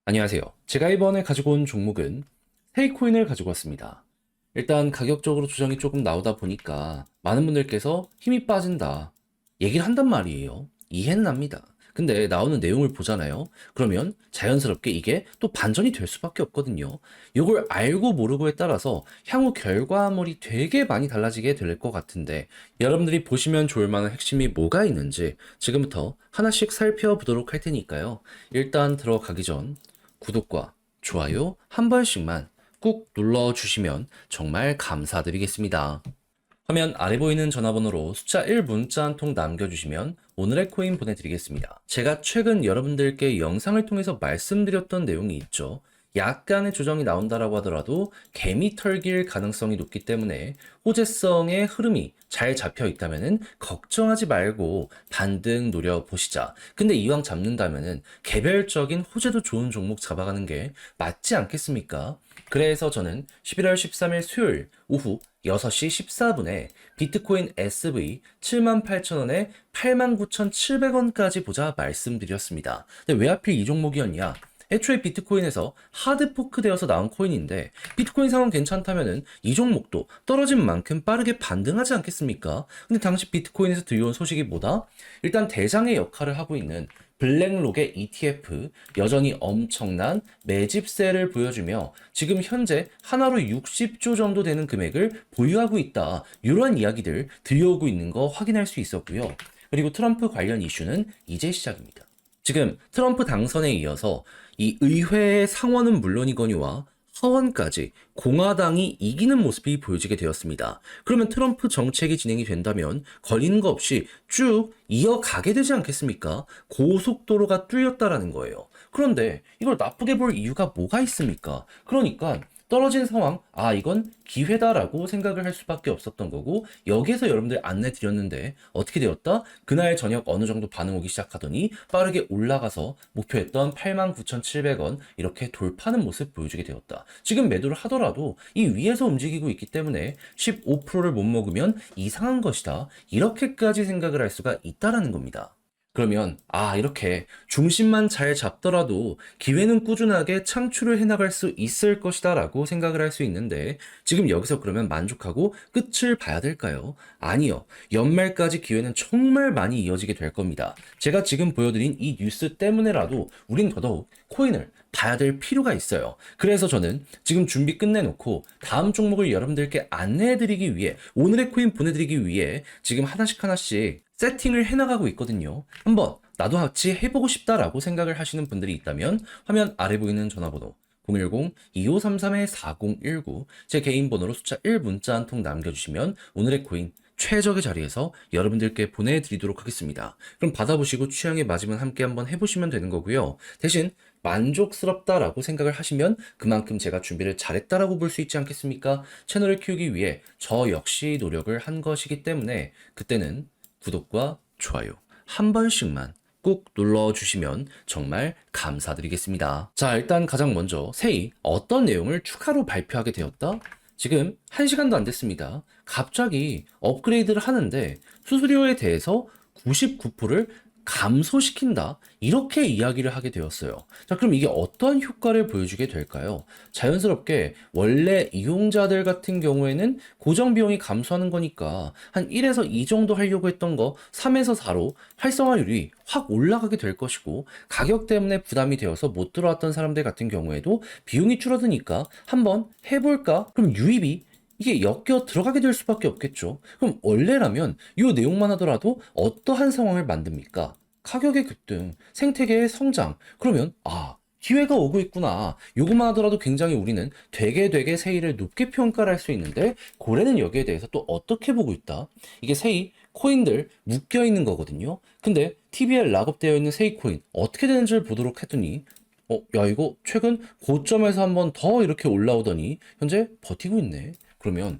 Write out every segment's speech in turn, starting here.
안녕하세요. 제가 이번에 가지고 온 종목은 세이코인을 가지고 왔습니다. 일단 가격적으로 조정이 조금 나오다 보니까 많은 분들께서 힘이 빠진다 얘기를 한단 말이에요. 이해는 합니다. 근데 나오는 내용을 보잖아요. 그러면 자연스럽게 이게 또 반전이 될 수밖에 없거든요. 이걸 알고 모르고에 따라서 향후 결과물이 되게 많이 달라지게 될 것 같은데 여러분들이 보시면 좋을 만한 핵심이 뭐가 있는지 지금부터 하나씩 살펴보도록 할 테니까요. 일단 들어가기 전 구독과 좋아요 한 번씩만 꾹 눌러주시면 정말 감사드리겠습니다. 화면 아래 보이는 전화번호로 숫자 1 문자 한 통 남겨주시면 오늘의 코인 보내드리겠습니다. 제가 최근 여러분들께 영상을 통해서 말씀드렸던 내용이 있죠. 약간의 조정이 나온다라고 하더라도 개미 털길 가능성이 높기 때문에 호재성의 흐름이 잘 잡혀 있다면은 걱정하지 말고 반등 노려보시자. 근데 이왕 잡는다면은 개별적인 호재도 좋은 종목 잡아가는 게 맞지 않겠습니까? 그래서 저는 11월 13일 수요일 오후 6시 14분에 비트코인 SV 78,000원에 89,700원까지 보자 말씀드렸습니다. 근데 왜 하필 이 종목이었냐? 애초에 비트코인에서 하드포크 되어서 나온 코인인데 비트코인 상황 괜찮다면은 이 종목도 떨어진 만큼 빠르게 반등하지 않겠습니까? 근데 당시 비트코인에서 들려온 소식이 뭐다? 일단 대장의 역할을 하고 있는 블랙록의 ETF 여전히 엄청난 매집세를 보여주며 지금 현재 하나로 60조 정도 되는 금액을 보유하고 있다. 이러한 이야기들 들려오고 있는 거 확인할 수 있었고요. 그리고 트럼프 관련 이슈는 이제 시작입니다. 지금 트럼프 당선에 이어서 이 의회의 상원은 물론이거니와 하원까지 공화당이 이기는 모습이 보여지게 되었습니다. 그러면 트럼프 정책이 진행이 된다면 걸리는 거 없이 쭉 이어가게 되지 않겠습니까? 고속도로가 뚫렸다라는 거예요. 그런데 이걸 나쁘게 볼 이유가 뭐가 있습니까? 그러니까 떨어진 상황, 이건 기회다라고 생각을 할 수밖에 없었던 거고, 여기에서 여러분들 안내 드렸는데, 어떻게 되었다? 그날 저녁 어느 정도 반응 오기 시작하더니, 빠르게 올라가서 목표했던 89,700원, 이렇게 돌파하는 모습 보여주게 되었다. 지금 매도를 하더라도, 이 위에서 움직이고 있기 때문에, 15%를 못 먹으면 이상한 것이다. 이렇게까지 생각을 할 수가 있다라는 겁니다. 그러면 이렇게 중심만 잘 잡더라도 기회는 꾸준하게 창출을 해나갈 수 있을 것이다 라고 생각을 할 수 있는데 지금 여기서 그러면 만족하고 끝을 봐야 될까요? 아니요. 연말까지 기회는 정말 많이 이어지게 될 겁니다. 제가 지금 보여드린 이 뉴스 때문에라도 우린 더더욱 코인을 봐야 될 필요가 있어요. 그래서 저는 지금 준비 끝내놓고 다음 종목을 여러분들께 안내해드리기 위해 오늘의 코인 보내드리기 위해 지금 하나씩 세팅을 해나가고 있거든요. 한번 나도 같이 해보고 싶다라고 생각을 하시는 분들이 있다면 화면 아래 보이는 전화번호 010-2533-4019 제 개인 번호로 숫자 1 문자 한 통 남겨주시면 오늘의 코인 최적의 자리에서 여러분들께 보내드리도록 하겠습니다. 그럼 받아보시고 취향에 맞으면 함께 한번 해보시면 되는 거고요. 대신 만족스럽다라고 생각을 하시면 그만큼 제가 준비를 잘했다라고 볼 수 있지 않겠습니까? 채널을 키우기 위해 저 역시 노력을 한 것이기 때문에 그때는 구독과 좋아요 한 번씩만 꾹 눌러주시면 정말 감사드리겠습니다. 자, 일단 가장 먼저 세이 어떤 내용을 추가로 발표하게 되었다? 지금 1시간도 안 됐습니다. 갑자기 업그레이드를 하는데 수수료에 대해서 99%를 감소시킨다. 이렇게 이야기를 하게 되었어요. 자, 그럼 이게 어떠한 효과를 보여주게 될까요? 자연스럽게 원래 이용자들 같은 경우에는 고정 비용이 감소하는 거니까 한 1에서 2 정도 하려고 했던 거 3에서 4로 활성화율이 확 올라가게 될 것이고 가격 때문에 부담이 되어서 못 들어왔던 사람들 같은 경우에도 비용이 줄어드니까 한번 해볼까? 그럼 유입이 이게 엮여 들어가게 될 수밖에 없겠죠. 그럼 원래라면 이 내용만 하더라도 어떠한 상황을 만듭니까? 가격의 급등, 생태계의 성장. 그러면 기회가 오고 있구나. 요것만 하더라도 굉장히 우리는 되게 세이를 높게 평가를 할 수 있는데 고래는 여기에 대해서 또 어떻게 보고 있다? 이게 세이 코인들 묶여 있는 거거든요. 근데 TV에 락업되어 있는 세이 코인 어떻게 되는지를 보도록 했더니 야, 이거 최근 고점에서 한번 더 이렇게 올라오더니 현재 버티고 있네. 그러면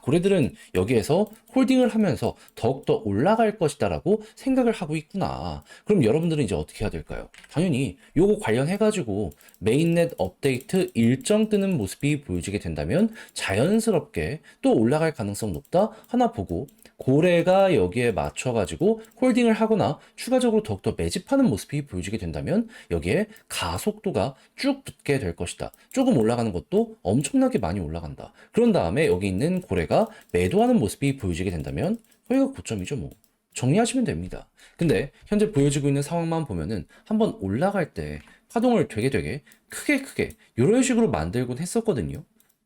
고래들은 여기에서 홀딩을 하면서 더욱더 올라갈 것이다라고 생각을 하고 있구나. 그럼 여러분들은 이제 어떻게 해야 될까요? 당연히 요거 관련해가지고 메인넷 업데이트 일정 뜨는 모습이 보여지게 된다면 자연스럽게 또 올라갈 가능성 높다 하나 보고 고래가 여기에 맞춰가지고 홀딩을 하거나 추가적으로 더욱더 매집하는 모습이 보여지게 된다면 여기에 가속도가 쭉 붙게 될 것이다. 조금 올라가는 것도 엄청나게 많이 올라간다. 그런 다음에 여기 있는 고래가 매도하는 모습이 보여지게 된다면 여기가 고점이죠 뭐. 정리하시면 됩니다. 근데 현재 보여지고 있는 상황만 보면은 한번 올라갈 때 파동을 되게 크게 이런 식으로 만들곤 했었거든요.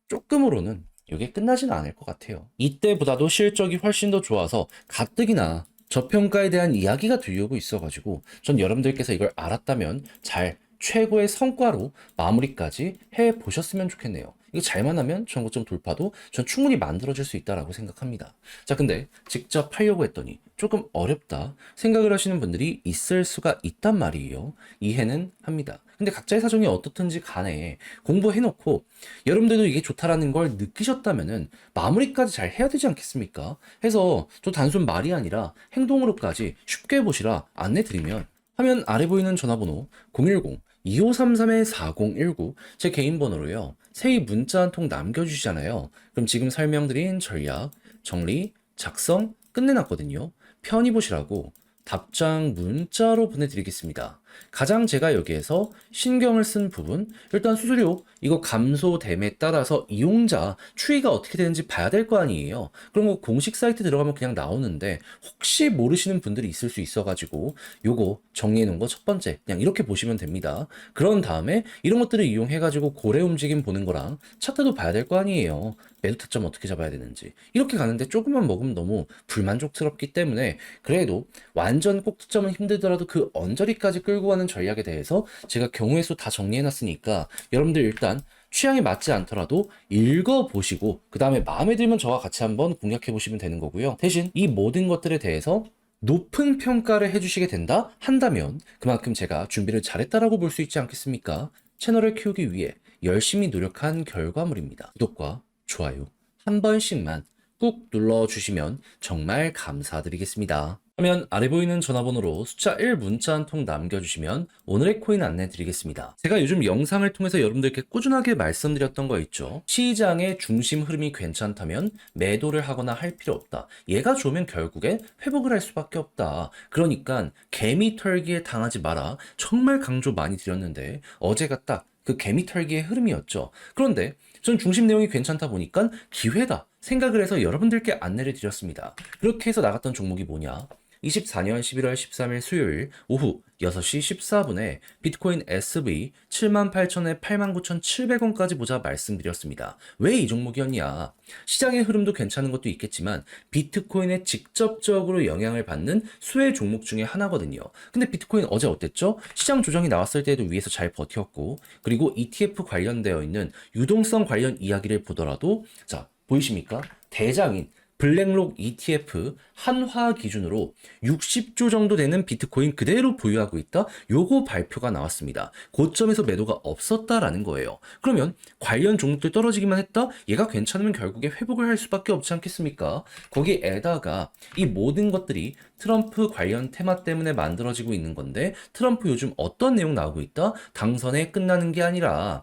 조금으로는 이게 끝나진 않을 것 같아요. 이때보다도 실적이 훨씬 더 좋아서 가뜩이나 저평가에 대한 이야기가 들려오고 있어가지고 전 여러분들께서 이걸 알았다면 잘 최고의 성과로 마무리까지 해보셨으면 좋겠네요. 이거 잘만 하면 전고점 돌파도 전 충분히 만들어질 수 있다라고 생각합니다. 자, 근데 직접 하려고 했더니 조금 어렵다 생각을 하시는 분들이 있을 수가 있단 말이에요. 이해는 합니다. 근데 각자의 사정이 어떻든지 간에 공부해놓고 여러분들도 이게 좋다라는 걸 느끼셨다면은 마무리까지 잘 해야 되지 않겠습니까? 해서 또 단순 말이 아니라 행동으로까지 쉽게 해보시라 안내드리면 화면 아래 보이는 전화번호 010-2533-4019 제 개인 번호로요. 새해 문자 한 통 남겨주시잖아요. 그럼 지금 설명드린 전략, 정리, 작성 끝내놨거든요. 편히 보시라고 답장 문자로 보내드리겠습니다. 가장 제가 여기에서 신경을 쓴 부분, 일단 수수료 이거 감소됨에 따라서 이용자 추이가 어떻게 되는지 봐야 될 거 아니에요. 그런 거 공식 사이트 들어가면 그냥 나오는데 혹시 모르시는 분들이 있을 수 있어가지고 요거 정리해 놓은 거 첫 번째 그냥 이렇게 보시면 됩니다. 그런 다음에 이런 것들을 이용해가지고 고래 움직임 보는 거랑 차트도 봐야 될 거 아니에요. 매도 타점 어떻게 잡아야 되는지 이렇게 가는데 조금만 먹으면 너무 불만족스럽기 때문에 그래도 완전 꼭지점은 힘들더라도 그 언저리까지 끌고 가는 전략에 대해서 제가 경우의 수 다 정리해놨으니까 여러분들 일단 취향에 맞지 않더라도 읽어보시고 그 다음에 마음에 들면 저와 같이 한번 공략해보시면 되는 거고요. 대신 이 모든 것들에 대해서 높은 평가를 해주시게 된다 한다면 그만큼 제가 준비를 잘했다라고 볼 수 있지 않겠습니까? 채널을 키우기 위해 열심히 노력한 결과물입니다. 구독과 좋아요 한 번씩만 꾹 눌러주시면 정말 감사드리겠습니다. 그러면 아래 보이는 전화번호로 숫자 1 문자 한 통 남겨주시면 오늘의 코인 안내 드리겠습니다. 제가 요즘 영상을 통해서 여러분들께 꾸준하게 말씀드렸던 거 있죠. 시장의 중심 흐름이 괜찮다면 매도를 하거나 할 필요 없다. 얘가 좋으면 결국에 회복을 할 수밖에 없다. 그러니까 개미 털기에 당하지 마라. 정말 강조 많이 드렸는데 어제가 딱 그 개미 털기의 흐름이었죠. 그런데 전 중심 내용이 괜찮다 보니까 기회다 생각을 해서 여러분들께 안내를 드렸습니다. 그렇게 해서 나갔던 종목이 뭐냐? 24년 11월 13일 수요일 오후 6시 14분에 비트코인 SV 78,000에 89,700원까지 보자 말씀드렸습니다. 왜 이 종목이었냐? 시장의 흐름도 괜찮은 것도 있겠지만 비트코인에 직접적으로 영향을 받는 수혜 종목 중에 하나거든요. 근데 비트코인 어제 어땠죠? 시장 조정이 나왔을 때도 위에서 잘 버텼고 그리고 ETF 관련되어 있는 유동성 관련 이야기를 보더라도 자 보이십니까? 대장인 블랙록 ETF 한화 기준으로 60조 정도 되는 비트코인 그대로 보유하고 있다. 요거 발표가 나왔습니다. 고점에서 매도가 없었다라는 거예요. 그러면 관련 종목들 떨어지기만 했다? 얘가 괜찮으면 결국에 회복을 할 수밖에 없지 않겠습니까? 거기에다가 이 모든 것들이 트럼프 관련 테마 때문에 만들어지고 있는 건데 트럼프 요즘 어떤 내용 나오고 있다? 당선에 끝나는 게 아니라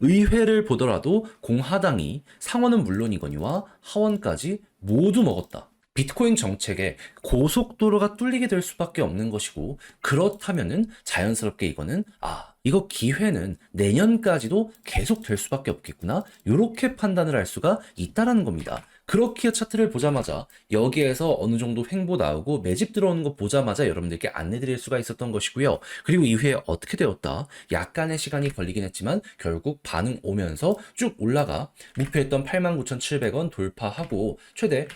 의회를 보더라도 공화당이 상원은 물론이거니와 하원까지 모두 먹었다. 비트코인 정책에 고속도로가 뚫리게 될 수밖에 없는 것이고 그렇다면은 자연스럽게 이거는 이거 기회는 내년까지도 계속 될 수밖에 없겠구나 이렇게 판단을 할 수가 있다라는 겁니다. 그렇게 차트를 보자마자 여기에서 어느 정도 횡보 나오고 매집 들어오는 거 보자마자 여러분들께 안내 드릴 수가 있었던 것이고요. 그리고 이후에 어떻게 되었다? 약간의 시간이 걸리긴 했지만 결국 반응 오면서 쭉 올라가 목표했던 89,700원 돌파하고 최대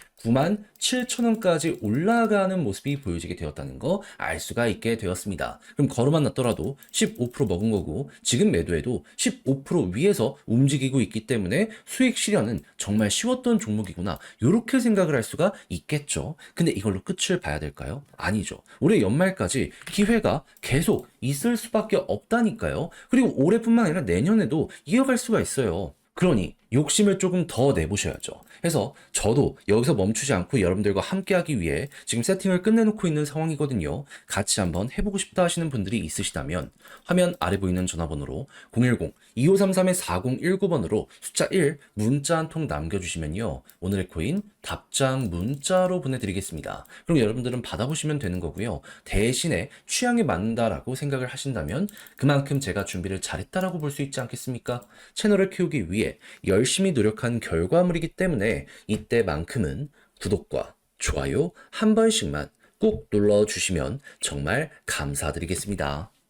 97,000원까지 올라가는 모습이 보여지게 되었다는 거 알 수가 있게 되었습니다. 그럼 걸어만 놨더라도 15% 먹은 거고 지금 매도해도 15% 위에서 움직이고 있기 때문에 수익 실현은 정말 쉬웠던 종목이구나 이렇게 생각을 할 수가 있겠죠. 근데 이걸로 끝을 봐야 될까요? 아니죠. 올해 연말까지 기회가 계속 있을 수밖에 없다니까요. 그리고 올해뿐만 아니라 내년에도 이어갈 수가 있어요. 그러니 욕심을 조금 더 내보셔야죠. 그래서 저도 여기서 멈추지 않고 여러분들과 함께하기 위해 지금 세팅을 끝내놓고 있는 상황이거든요. 같이 한번 해보고 싶다 하시는 분들이 있으시다면 화면 아래 보이는 전화번호로 010-2533-4019번으로 숫자 1 문자 한 통 남겨주시면요. 오늘의 코인 답장 문자로 보내드리겠습니다. 그럼 여러분들은 받아보시면 되는 거고요. 대신에 취향에 맞는다라고 생각을 하신다면 그만큼 제가 준비를 잘했다라고 볼 수 있지 않겠습니까? 채널을 키우기 위해 열심히 노력한 결과물이기 때문에 이때만큼은 구독과 좋아요 한 번씩만 꾹 눌러주시면 정말 감사드리겠습니다.